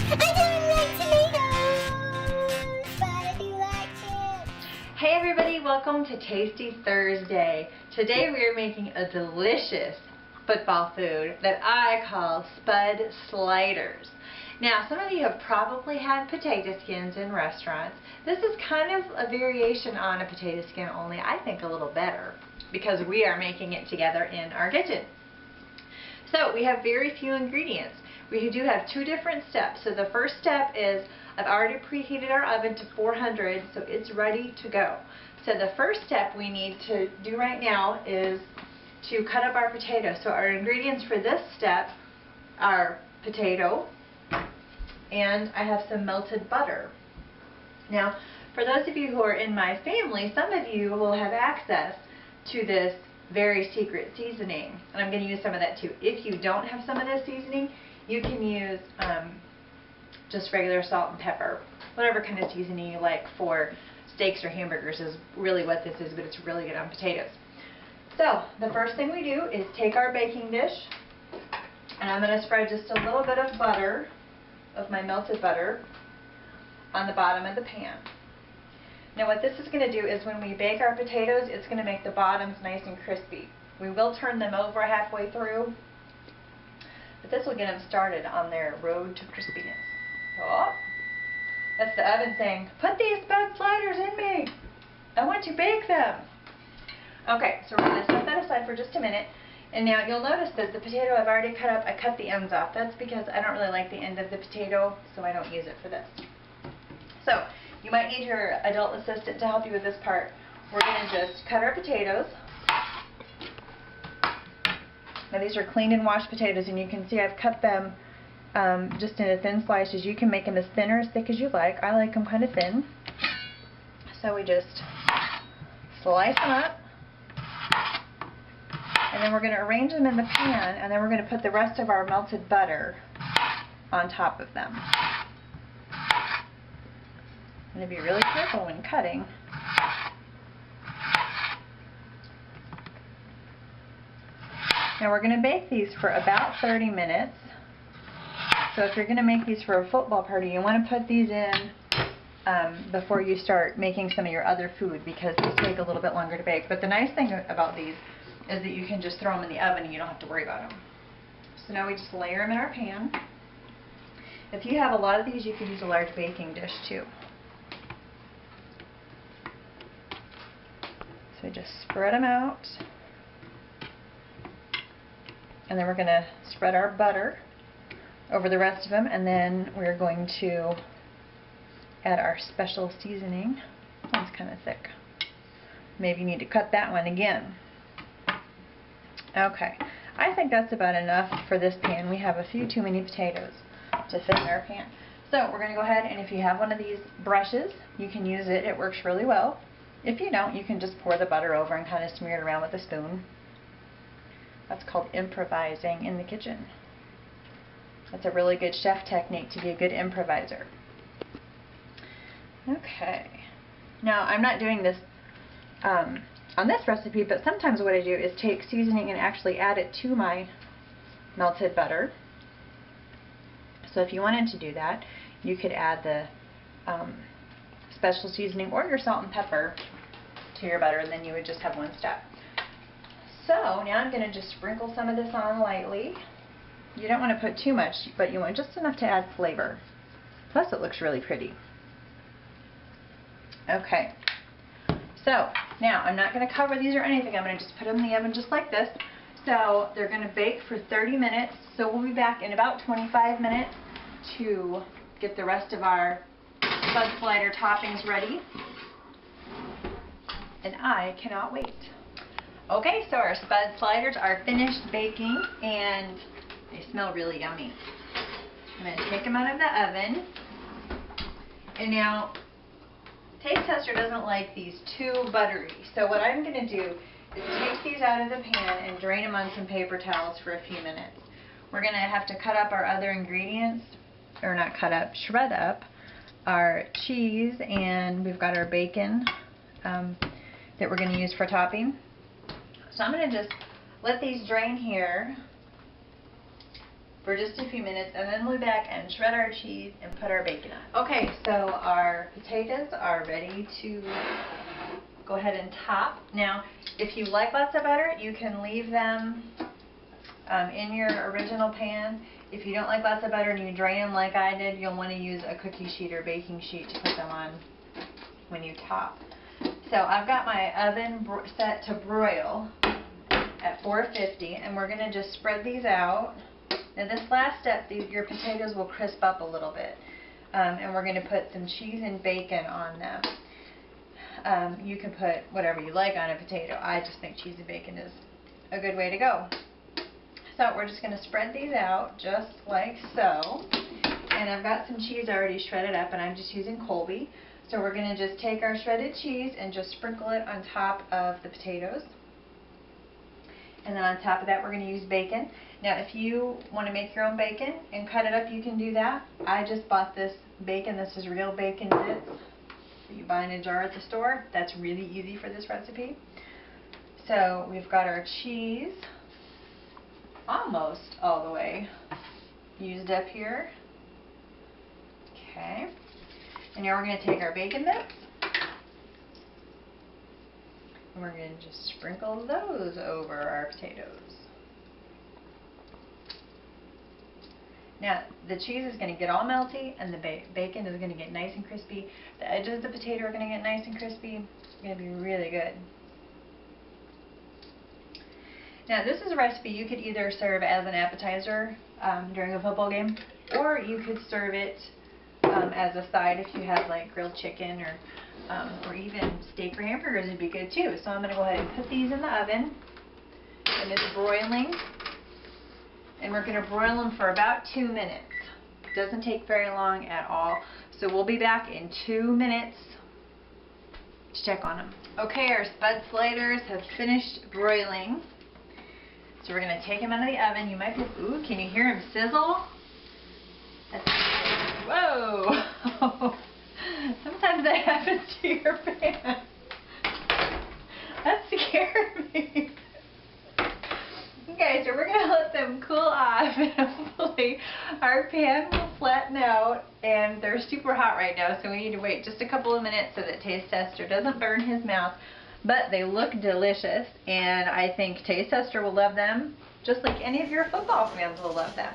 Hey everybody, welcome to Tasty Thursday. Today we are making a delicious football food that I call Spud Sliders. Now, some of you have probably had potato skins in restaurants. This is kind of a variation on a potato skin, only I think a little better because we are making it together in our kitchen. So we have very few ingredients. We do have two different steps. So the first step is I've already preheated our oven to 400, so it's ready to go. So the first step we need to do right now is to cut up our potatoes. So our ingredients for this step are potato, and I have some melted butter. Now, for those of you who are in my family, some of you will have access to this very secret seasoning, and I'm going to use some of that too. If you don't have some of this seasoning, you can use just regular salt and pepper. Whatever kind of seasoning you like for steaks or hamburgers is really what this is, but it's really good on potatoes. So the first thing we do is take our baking dish, and I'm going to spread just a little bit of butter, of my melted butter, on the bottom of the pan. Now what this is going to do is when we bake our potatoes, it's going to make the bottoms nice and crispy. We will turn them over halfway through, but this will get them started on their road to crispiness. Oh, that's the oven saying, "Put these Spud Sliders in me. I want to bake them." Okay, so we're going to set that aside for just a minute. And now you'll notice that the potato I've already cut up, I cut the ends off. That's because I don't really like the end of the potato, so I don't use it for this. So you might need your adult assistant to help you with this part. We're going to just cut our potatoes. Now these are cleaned and washed potatoes, and you can see I've cut them just into thin slices. You can make them as thin or as thick as you like. I like them kind of thin. So we just slice them up. And then we're going to arrange them in the pan, and then we're going to put the rest of our melted butter on top of them. I'm going to be really careful when cutting. Now we're going to bake these for about 30 minutes. So if you're going to make these for a football party, you want to put these in before you start making some of your other food, because these take a little bit longer to bake. But the nice thing about these is that you can just throw them in the oven and you don't have to worry about them. So now we just layer them in our pan. If you have a lot of these, you could use a large baking dish too. So we just spread them out. And then we're going to spread our butter over the rest of them, and then we're going to add our special seasoning. That one's kind of thick. Maybe you need to cut that one again. Okay, I think that's about enough for this pan. We have a few too many potatoes to fit in our pan. So we're going to go ahead, and if you have one of these brushes, you can use it. It works really well. If you don't, you can just pour the butter over and kind of smear it around with a spoon. That's called improvising in the kitchen. That's a really good chef technique to be a good improviser. Okay. Now, I'm not doing this on this recipe, but sometimes what I do is take seasoning and actually add it to my melted butter. So if you wanted to do that, you could add the special seasoning or your salt and pepper to your butter, and then you would just have one step. So now I'm going to just sprinkle some of this on lightly. You don't want to put too much, but you want just enough to add flavor. Plus it looks really pretty. Okay. So now I'm not going to cover these or anything. I'm going to just put them in the oven just like this. So they're going to bake for 30 minutes. So we'll be back in about 25 minutes to get the rest of our Spud Slider toppings ready. And I cannot wait. Okay, so our Spud Sliders are finished baking, and they smell really yummy. I'm going to take them out of the oven. And now, Taste Tester doesn't like these too buttery. So what I'm going to do is take these out of the pan and drain them on some paper towels for a few minutes. We're going to have to cut up our other ingredients, or not cut up, shred up our cheese, and we've got our bacon that we're going to use for topping. So I'm going to just let these drain here for just a few minutes, and then we'll be back and shred our cheese and put our bacon on. Okay, so our potatoes are ready to go ahead and top. Now, if you like lots of butter, you can leave them in your original pan. If you don't like lots of butter and you drain them like I did, you'll want to use a cookie sheet or baking sheet to put them on when you top. So I've got my oven set to broil at 450, and we're going to just spread these out. Now this last step, your potatoes will crisp up a little bit, and we're going to put some cheese and bacon on them. You can put whatever you like on a potato. I just think cheese and bacon is a good way to go. So we're just going to spread these out just like so, and I've got some cheese already shredded up, and I'm just using Colby. So we're going to just take our shredded cheese and just sprinkle it on top of the potatoes. And then on top of that, we're going to use bacon. Now, if you want to make your own bacon and cut it up, you can do that. I just bought this bacon. This is real bacon bits that you buy in a jar at the store. That's really easy for this recipe. So we've got our cheese almost all the way used up here. Okay. And now we're going to take our bacon bits, and we're going to just sprinkle those over our potatoes. Now, the cheese is going to get all melty, and the bacon is going to get nice and crispy. The edges of the potato are going to get nice and crispy. It's going to be really good. Now, this is a recipe you could either serve as an appetizer during a football game, or you could serve it as a side if you have like grilled chicken or even steak or hamburgers would be good too. So I'm going to go ahead and put these in the oven, and it's broiling, and we're going to broil them for about 2 minutes. It doesn't take very long at all. So we'll be back in 2 minutes to check on them. Okay, our Spud Sliders have finished broiling. So we're going to take them out of the oven. You might be, ooh, can you hear them sizzle? Whoa! Sometimes that happens to your pan. That scared me. Okay, so we're going to let them cool off, and hopefully our pan will flatten out. And they're super hot right now, so we need to wait just a couple of minutes so that Taste Tester doesn't burn his mouth. But they look delicious, and I think Taste Tester will love them, just like any of your football fans will love them.